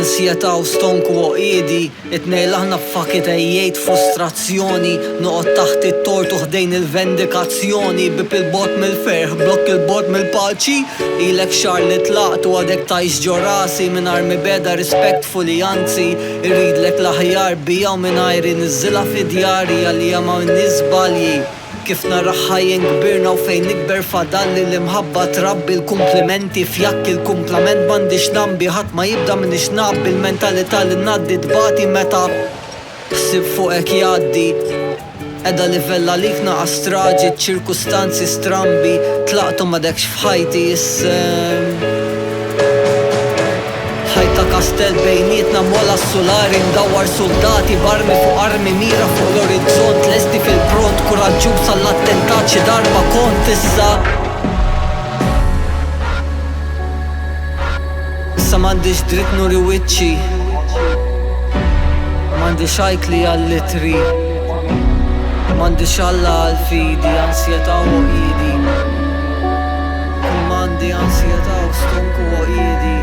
Ansjeta u stonku u idi It-nejl aħna fuck it ejjejt frustrazzjoni Noqgħod taħt it-tort u ħdejn il-vendikazzjoni Bib il-bot mill-ferħ, blokk il-bot mill-paċi Ilek xar li tlaqt u għadek tajx ġorasi Minar mi beda respectfully anzi Irridlek l-aħjar bija u minajri nizzila fi djari Għalija ma' nizbalji Kif narraħħajjen kbirna u fejn nikber fadalli l-imħabba trabbi l-komplimenti Fjak il-komplament bandi xnambi ħat ma jibda minn xnabbi L-mentalità li naddi dbati meta Sib fuqek jaddi Edha livella lik naqas traġi ċirkustanzi strambi Tlaqtu ma dekx fħajti ħajta kastel bejnietna mola s-solari Ndawar soldati barmi fuq armi mira fuq l-orizzont Lesti fil-pront kuraġġub sal-attentat xi darba kont issa Issa m'għandix dritt nuri wiċċi M'għandix għajkli għall-litri M'għandix alla għall-fidi ansjeta u idi Kull m'għandi ansjeta u stonku u idi